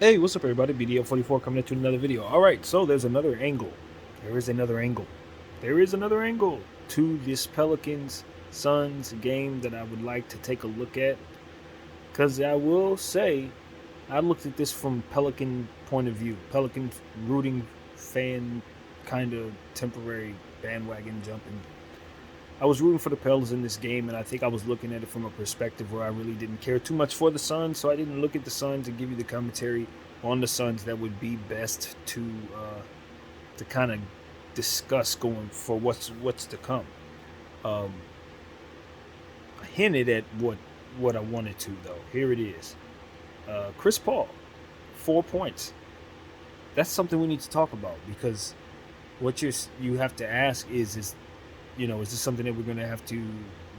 Hey, what's up, everybody? BDL44 coming at you with another video. All right, so there's another angle. There is another angle. There is another angle to this Pelicans Suns game that I would like to take a look at. Because I will say, I looked at this from Pelican point of view, Pelican rooting fan kind of temporary bandwagon jumping. I was rooting for the Pels in this game, and I think I was looking at it from a perspective where I really didn't care too much for the Suns, so I didn't look at the Suns and give you the commentary on the Suns that would be best to kind of discuss going for what's to come. Um, I hinted at what I wanted to though. Here it is. Chris Paul, 4 points. That's something we need to talk about because what you have to ask is is this something that we're going to have to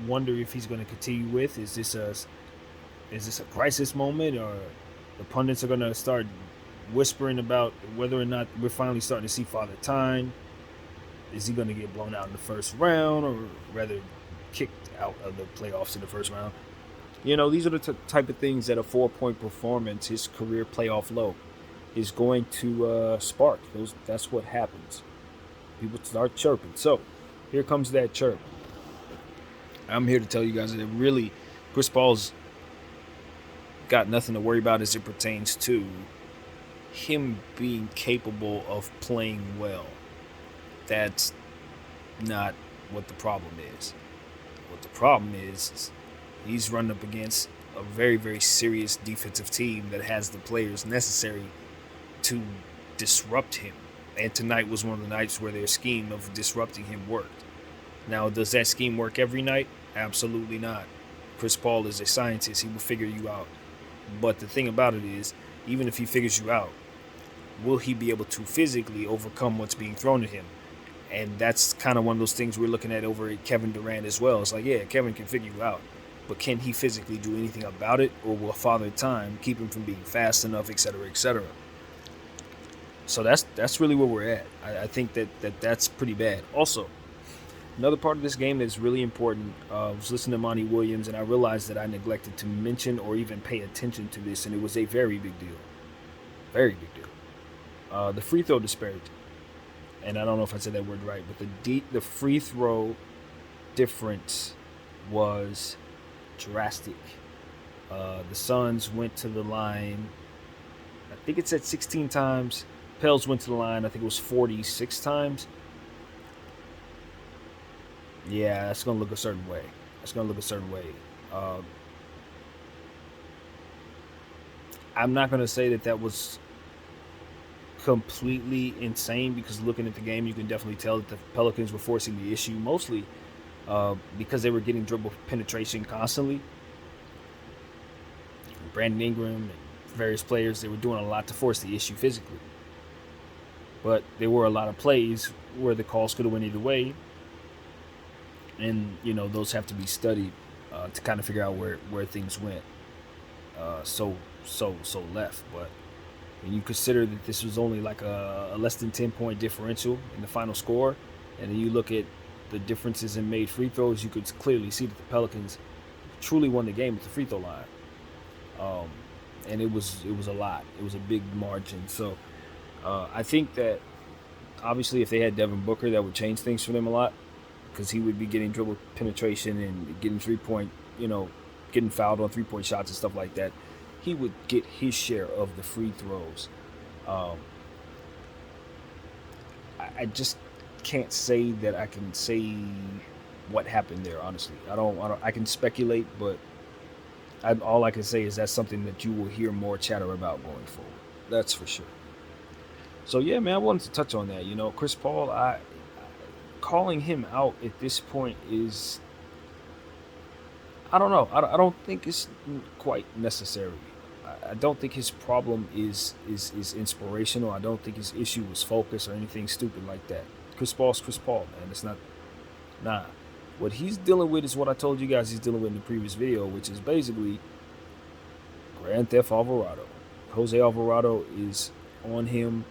wonder if he's going to continue with? Is this a crisis moment, or the pundits are going to start whispering about whether or not we're finally starting to see Father Time? Is he going to get blown out in the first round, or rather kicked out of the playoffs in the first round? These are the type of things that a 4 point performance, his career playoff low, is going to spark. That's what happens. People start chirping. So here comes that chirp. I'm here to tell you guys that really Chris Paul's got nothing to worry about as it pertains to him being capable of playing well. That's not what the problem is. What the problem is he's running up against a very, very serious defensive team that has the players necessary to disrupt him. And tonight was one of the nights where their scheme of disrupting him worked. Now, does that scheme work every night? Absolutely not. Chris Paul is a scientist. He will figure you out. But the thing about it is, even if he figures you out, will he be able to physically overcome what's being thrown at him? And that's kind of one of those things we're looking at over at Kevin Durant as well. It's like, yeah, Kevin can figure you out, but can he physically do anything about it, or will Father Time keep him from being fast enough, etc., etc.? So that's really where we're at. I think that's pretty bad. Also, another part of this game that's really important. I was listening to Monty Williams, and I realized that I neglected to mention or even pay attention to this, and it was a very big deal. Very big deal. The free throw disparity, and I don't know if I said that word right, but the free throw difference was drastic. The Suns went to the line. I think it said 16 times. Pels went to the line. I think it was 46 times. Yeah, that's gonna look a certain way. That's gonna look a certain way. Uh, I'm not gonna say that was completely insane, because looking at the game, you can definitely tell that the Pelicans were forcing the issue mostly because they were getting dribble penetration constantly. Brandon Ingram and various players, they were doing a lot to force the issue physically. But there were a lot of plays where the calls could have went either way, and those have to be studied to kind of figure out where things went so left. But when you consider that this was only like a less than 10 point differential in the final score, and then you look at the differences in made free throws, you could clearly see that the Pelicans truly won the game at the free throw line. Um, and it was a lot. It was a big margin. So I think that obviously if they had Devin Booker, that would change things for them a lot, because he would be getting dribble penetration and getting 3 point, getting fouled on 3 point shots and stuff like that. He would get his share of the free throws. Um, I just can't say that I can say what happened there. Honestly, I don't. I can speculate, but all I can say is that's something that you will hear more chatter about going forward. That's for sure. So yeah, man, I wanted to touch on that. Chris Paul, I calling him out at this point is, I don't know. I don't think it's quite necessary. I don't think his problem is inspirational. I don't think his issue was focus or anything stupid like that. Chris Paul's Chris Paul, man. It's not. Nah. What he's dealing with is what I told you guys he's dealing with in the previous video, which is basically Grand Theft Alvarado. Jose Alvarado is on him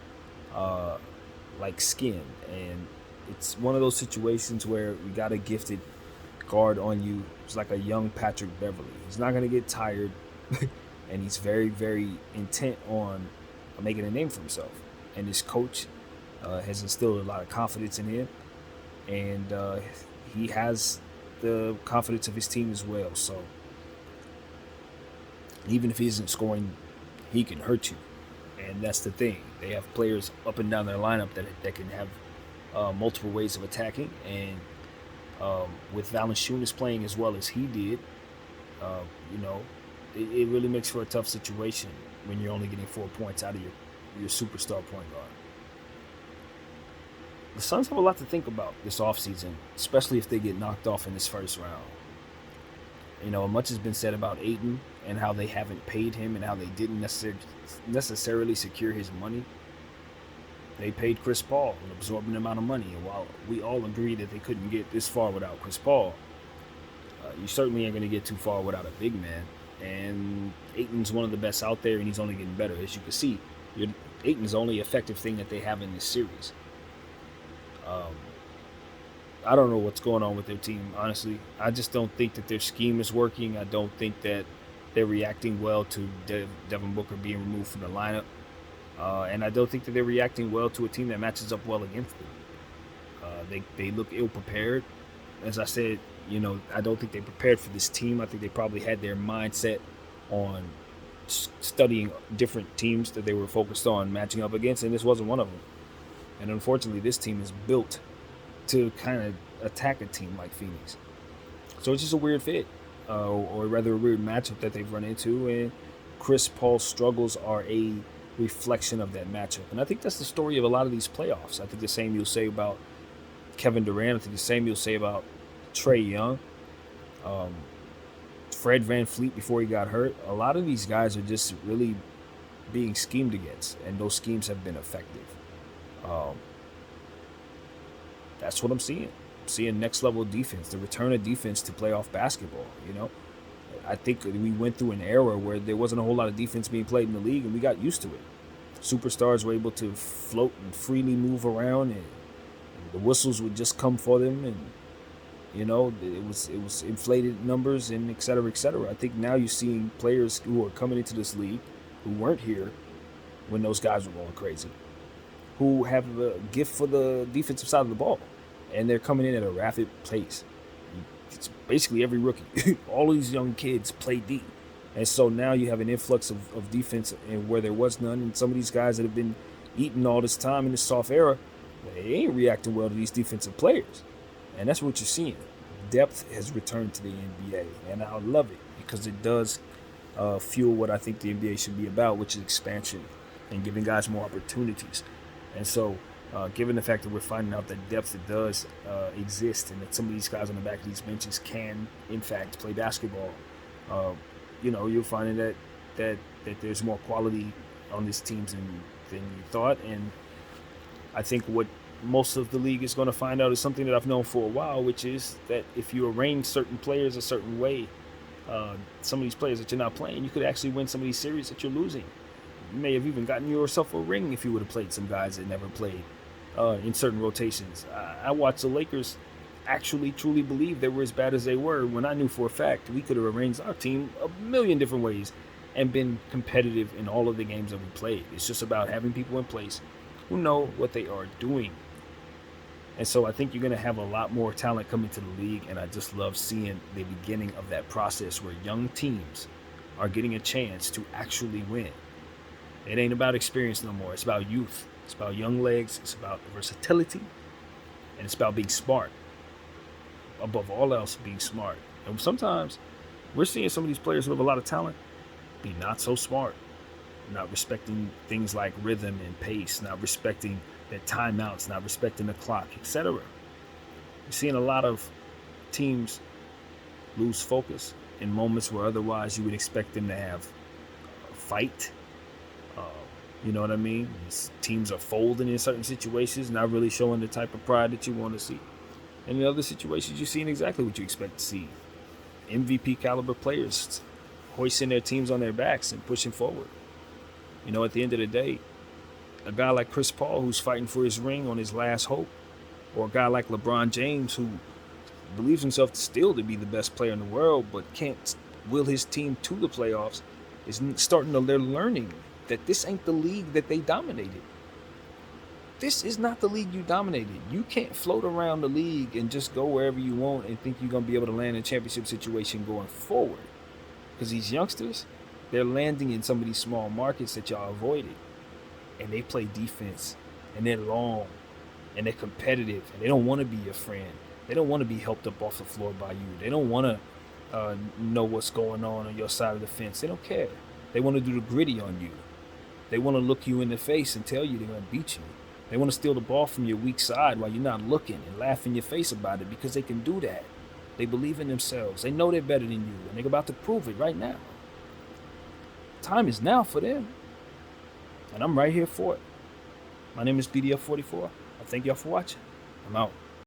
uh, like skin, and it's one of those situations where you got a gifted guard on you. It's like a young Patrick Beverly. He's not gonna get tired. and he's very, very intent on making a name for himself. And his coach has instilled a lot of confidence in him, and he has the confidence of his team as well. So even if he isn't scoring, he can hurt you, and that's the thing. They have players up and down their lineup that can have multiple ways of attacking, and with Valanciunas playing as well as he did, uh, you know, it really makes for a tough situation when you're only getting 4 points out of your superstar point guard. The Suns have a lot to think about this offseason, especially if they get knocked off in this first round. Much has been said about Ayton and how they haven't paid him and how they didn't necessarily secure his money. They paid Chris Paul an absorbent amount of money, and while we all agree that they couldn't get this far without Chris Paul, you certainly ain't going to get too far without a big man. And Ayton's one of the best out there, and he's only getting better. As you can see, Ayton's the only effective thing that they have in this series. I don't know what's going on with their team, honestly. I just don't think that their scheme is working. I don't think that they're reacting well to Devin Booker being removed from the lineup. And I don't think that they're reacting well to a team that matches up well against them. They look ill-prepared. As I said, I don't think they prepared for this team. I think they probably had their mindset on studying different teams that they were focused on matching up against, and this wasn't one of them. And unfortunately, this team is built to kind of attack a team like Phoenix. So it's just a weird fit, or rather a weird matchup that they've run into, and Chris Paul's struggles are a reflection of that matchup. And I think that's the story of a lot of these playoffs. I think the same you'll say about Kevin Durant. I think the same you'll say about Trae Young, Fred VanVleet before he got hurt. A lot of these guys are just really being schemed against, and those schemes have been effective. That's what I'm seeing. I'm seeing next level defense, the return of defense to playoff basketball. I think we went through an era where there wasn't a whole lot of defense being played in the league, and we got used to it. Superstars were able to float and freely move around, and the whistles would just come for them, and it was inflated numbers and et cetera, et cetera. I think now you're seeing players who are coming into this league who weren't here when those guys were going crazy, who have a gift for the defensive side of the ball, and they're coming in at a rapid pace. It's basically every rookie. All these young kids play D. And so now you have an influx of defense and where there was none. And some of these guys that have been eating all this time in this soft era, they ain't reacting well to these defensive players. And that's what you're seeing. Depth has returned to the NBA. And I love it because it does fuel what I think the NBA should be about, which is expansion and giving guys more opportunities. And so given the fact that we're finding out that depth does exist and that some of these guys on the back of these benches can, in fact, play basketball, you're finding that there's more quality on these teams than you thought. And I think what most of the league is going to find out is something that I've known for a while, which is that if you arrange certain players a certain way, some of these players that you're not playing, you could actually win some of these series that you're losing. You may have even gotten yourself a ring if you would have played some guys that never played in certain rotations. I watched the Lakers actually truly believe they were as bad as they were when I knew for a fact we could have arranged our team a million different ways and been competitive in all of the games that we played. It's just about having people in place who know what they are doing. And so I think you're going to have a lot more talent coming to the league, and I just love seeing the beginning of that process where young teams are getting a chance to actually win. It ain't about experience no more. It's about youth. It's about young legs. It's about versatility. And it's about being smart. Above all else, being smart. And sometimes we're seeing some of these players who have a lot of talent be not so smart. Not respecting things like rhythm and pace. Not respecting their timeouts. Not respecting the clock, etc. We're seeing a lot of teams lose focus in moments where otherwise you would expect them to have a fight. You know what I mean? These teams are folding in certain situations, not really showing the type of pride that you want to see. And in other situations, you're seeing exactly what you expect to see. MVP caliber players hoisting their teams on their backs and pushing forward. At the end of the day, a guy like Chris Paul who's fighting for his ring on his last hope, or a guy like LeBron James who believes himself still to be the best player in the world but can't will his team to the playoffs, they're learning that this ain't the league that they dominated. This is not the league you dominated. You can't float around the league and just go wherever you want and think you're going to be able to land in a championship situation going forward. Because these youngsters, they're landing in some of these small markets that y'all avoided. And they play defense. And they're long. And they're competitive. And they don't want to be your friend. They don't want to be helped up off the floor by you. They don't want to know what's going on your side of the fence. They don't care. They want to do the gritty on you. They want to look you in the face and tell you they're going to beat you. They want to steal the ball from your weak side while you're not looking and laugh in your face about it because they can do that. They believe in themselves. They know they're better than you, and they're about to prove it right now. Time is now for them, and I'm right here for it. My name is BDF44. I thank y'all for watching. I'm out.